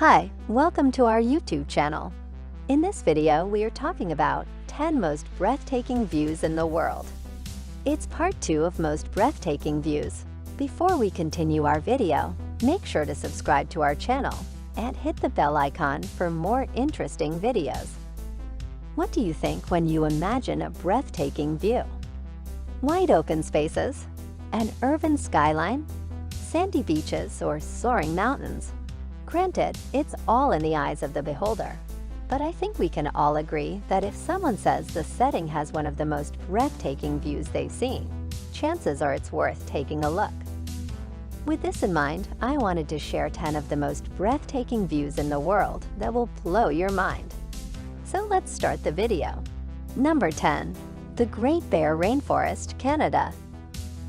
Hi, welcome to our YouTube channel. In this video, we are talking about 10 most breathtaking views in the world. It's part 2 of most breathtaking views. Before we continue our video, make sure to subscribe to our channel and hit the bell icon for more interesting videos. What do you think when you imagine a breathtaking view? Wide open spaces, an urban skyline, sandy beaches, or soaring mountains? Granted, it's all in the eyes of the beholder. But I think we can all agree that if someone says the setting has one of the most breathtaking views they've seen, chances are it's worth taking a look. With this in mind, I wanted to share 10 of the most breathtaking views in the world that will blow your mind. So let's start the video. Number 10. The Great Bear Rainforest, Canada.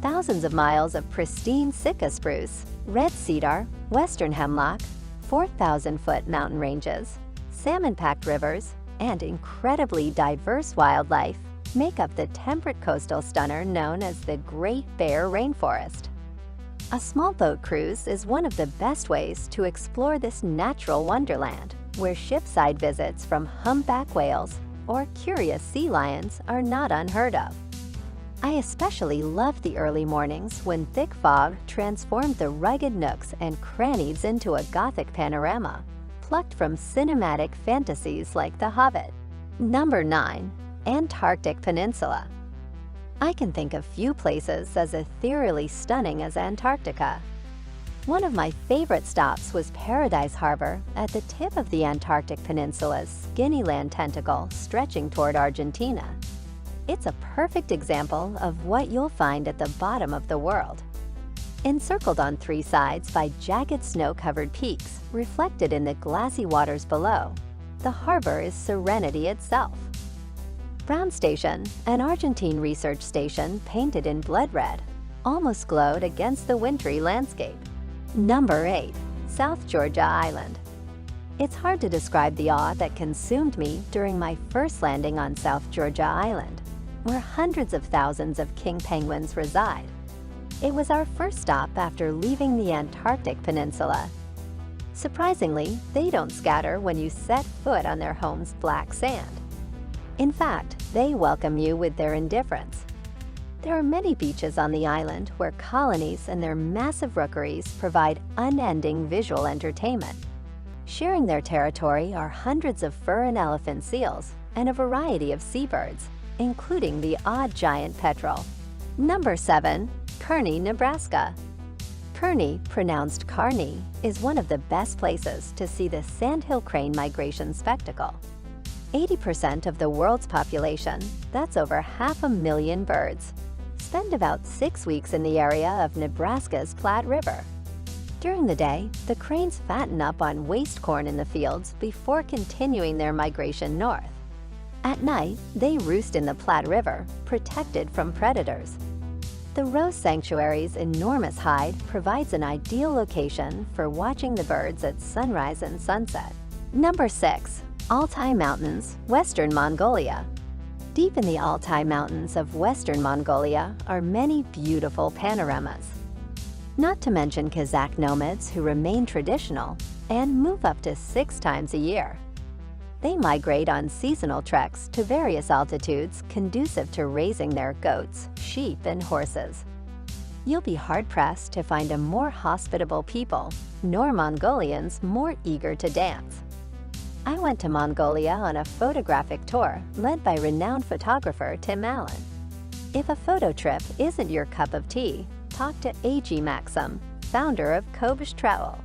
Thousands of miles of pristine Sitka spruce, red cedar, western hemlock, 4,000-foot mountain ranges, salmon-packed rivers, and incredibly diverse wildlife make up the temperate coastal stunner known as the Great Bear Rainforest. A small boat cruise is one of the best ways to explore this natural wonderland, where shipside visits from humpback whales or curious sea lions are not unheard of. I especially loved the early mornings when thick fog transformed the rugged nooks and crannies into a Gothic panorama, plucked from cinematic fantasies like The Hobbit. Number 9. Antarctic Peninsula. I can think of few places as ethereally stunning as Antarctica. One of my favorite stops was Paradise Harbor at the tip of the Antarctic Peninsula's skinny land tentacle stretching toward Argentina. It's a perfect example of what you'll find at the bottom of the world. Encircled on 3 sides by jagged snow-covered peaks reflected in the glassy waters below, the harbor is serenity itself. Brown Station, an Argentine research station painted in blood red, almost glowed against the wintry landscape. Number 8. South Georgia Island. It's hard to describe the awe that consumed me during my first landing on South Georgia Island, where hundreds of thousands of king penguins reside. It was our first stop after leaving the Antarctic Peninsula. Surprisingly, they don't scatter when you set foot on their home's black sand. In fact, they welcome you with their indifference. There are many beaches on the island where colonies and their massive rookeries provide unending visual entertainment. Sharing their territory are hundreds of fur and elephant seals and a variety of seabirds, including the odd giant petrel. Number 7. Kearney, Nebraska. Kearney, pronounced Kearney, is one of the best places to see the sandhill crane migration spectacle. 80% of the world's population, that's over 500,000 birds, spend about 6 weeks in the area of Nebraska's Platte River. During the day, the cranes fatten up on waste corn in the fields before continuing their migration north. At night, they roost in the Platte River, protected from predators. The Rose Sanctuary's enormous hide provides an ideal location for watching the birds at sunrise and sunset. Number 6. Altai Mountains, Western Mongolia. Deep in the Altai Mountains of Western Mongolia are many beautiful panoramas. Not to mention Kazakh nomads who remain traditional and move up to 6 times a year. They migrate on seasonal treks to various altitudes conducive to raising their goats, sheep, and horses. You'll be hard-pressed to find a more hospitable people, nor Mongolians more eager to dance. I went to Mongolia on a photographic tour led by renowned photographer Tim Allen. If a photo trip isn't your cup of tea, talk to A.G. Maxim, founder of Kobish Travel.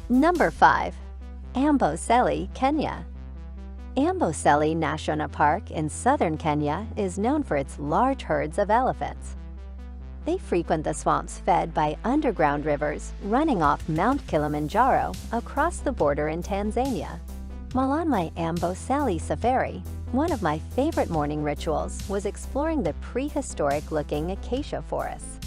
Number 5. Amboseli, Kenya. Amboseli National Park in southern Kenya is known for its large herds of elephants. They frequent the swamps fed by underground rivers running off Mount Kilimanjaro across the border in Tanzania. While on my Amboseli safari, one of my favorite morning rituals was exploring the prehistoric-looking acacia forests.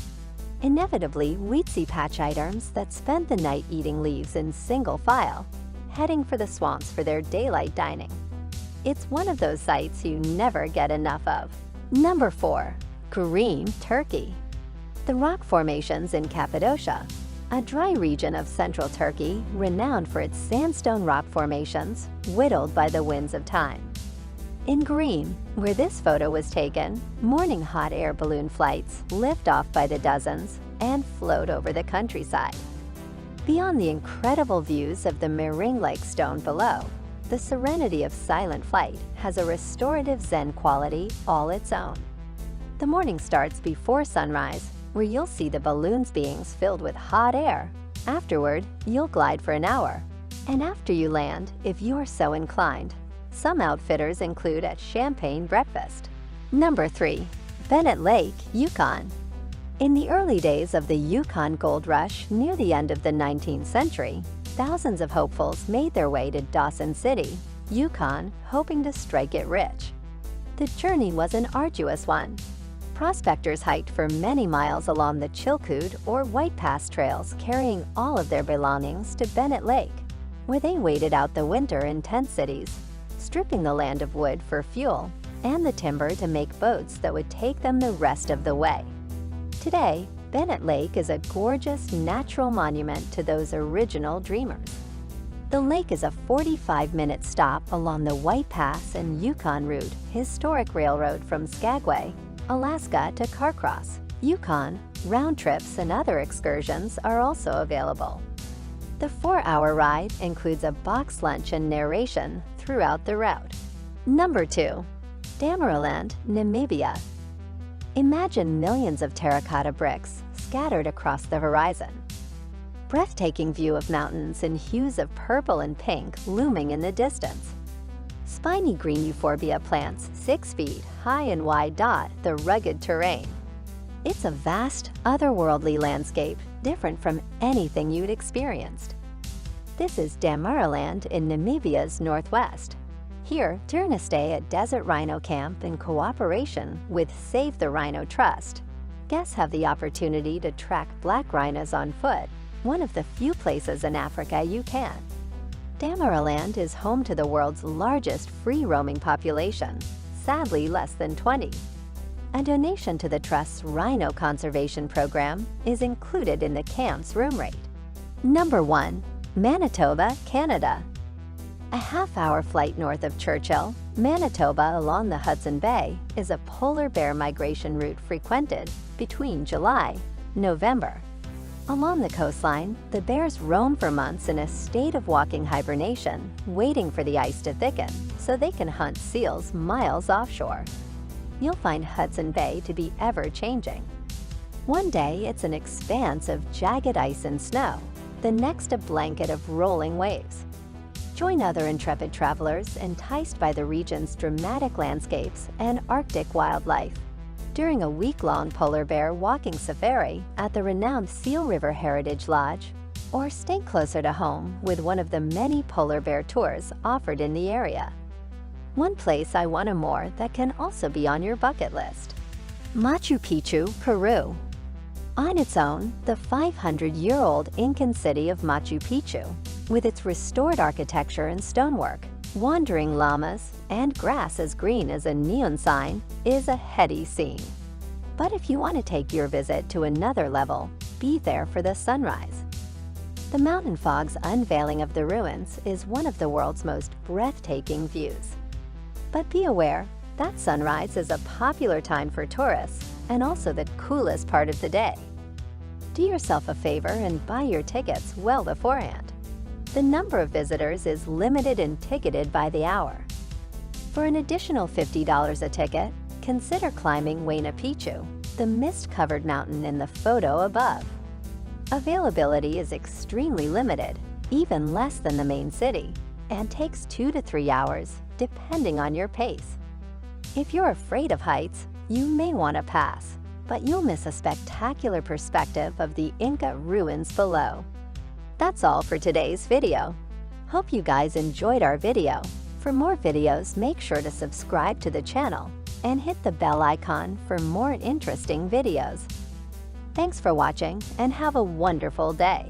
Inevitably, we'd see patch items that spent the night eating leaves in single file, heading for the swamps for their daylight dining. It's one of those sights you never get enough of. Number 4. Karim, Turkey. The rock formations in Cappadocia, a dry region of central Turkey renowned for its sandstone rock formations, whittled by the winds of time. In green, where this photo was taken, morning hot air balloon flights lift off by the dozens and float over the countryside. Beyond the incredible views of the Mering Lake stone below, the serenity of silent flight has a restorative Zen quality all its own. The morning starts before sunrise, where you'll see the balloons beings filled with hot air. Afterward, you'll glide for an hour. And after you land, if you're so inclined, some outfitters include a champagne breakfast. Number 3. Bennett Lake, Yukon. In the early days of the Yukon Gold Rush near the end of the 19th century, thousands of hopefuls made their way to Dawson City, Yukon, hoping to strike it rich. The journey was an arduous one. Prospectors hiked for many miles along the Chilkoot or White Pass trails, carrying all of their belongings to Bennett Lake, where they waited out the winter in tent cities, stripping the land of wood for fuel and the timber to make boats that would take them the rest of the way. Today, Bennett Lake is a gorgeous natural monument to those original dreamers. The lake is a 45-minute stop along the White Pass and Yukon Route historic railroad from Skagway, Alaska to Carcross, Yukon. Round trips and other excursions are also available. The 4-hour ride includes a box lunch and narration throughout the route. Number 2. Damaraland, Namibia. Imagine millions of terracotta bricks scattered across the horizon. Breathtaking view of mountains in hues of purple and pink looming in the distance. Spiny green euphorbia plants 6 feet high and wide dot the rugged terrain. It's a vast, otherworldly landscape different from anything you'd experienced. This is Damaraland in Namibia's northwest. Here, during a stay at Desert Rhino Camp in cooperation with Save the Rhino Trust, guests have the opportunity to track black rhinos on foot, one of the few places in Africa you can. Damaraland is home to the world's largest free-roaming population, sadly less than 20. A donation to the Trust's Rhino Conservation Program is included in the camp's room rate. Number 1. Manitoba, Canada. A half-hour flight north of Churchill, Manitoba along the Hudson Bay is a polar bear migration route frequented between July and November. Along the coastline, the bears roam for months in a state of walking hibernation, waiting for the ice to thicken so they can hunt seals miles offshore. You'll find Hudson Bay to be ever-changing. One day, it's an expanse of jagged ice and snow, the next a blanket of rolling waves. Join other intrepid travelers enticed by the region's dramatic landscapes and Arctic wildlife during a week-long polar bear walking safari at the renowned Seal River Heritage Lodge, or stay closer to home with one of the many polar bear tours offered in the area. One place I want to more that can also be on your bucket list. Machu Picchu, Peru. On its own, the 500-year-old Incan city of Machu Picchu, with its restored architecture and stonework, wandering llamas, and grass as green as a neon sign, is a heady scene. But if you want to take your visit to another level, be there for the sunrise. The mountain fog's unveiling of the ruins is one of the world's most breathtaking views. But be aware, that sunrise is a popular time for tourists and also the coolest part of the day. Do yourself a favor and buy your tickets well beforehand. The number of visitors is limited and ticketed by the hour. For an additional $50 a ticket, consider climbing Huayna Picchu, the mist-covered mountain in the photo above. Availability is extremely limited, even less than the main city, and takes 2 to 3 hours, depending on your pace. If you're afraid of heights, you may want to pass, but you'll miss a spectacular perspective of the Inca ruins below. That's all for today's video. Hope you guys enjoyed our video. For more videos, make sure to subscribe to the channel and hit the bell icon for more interesting videos. Thanks for watching and have a wonderful day.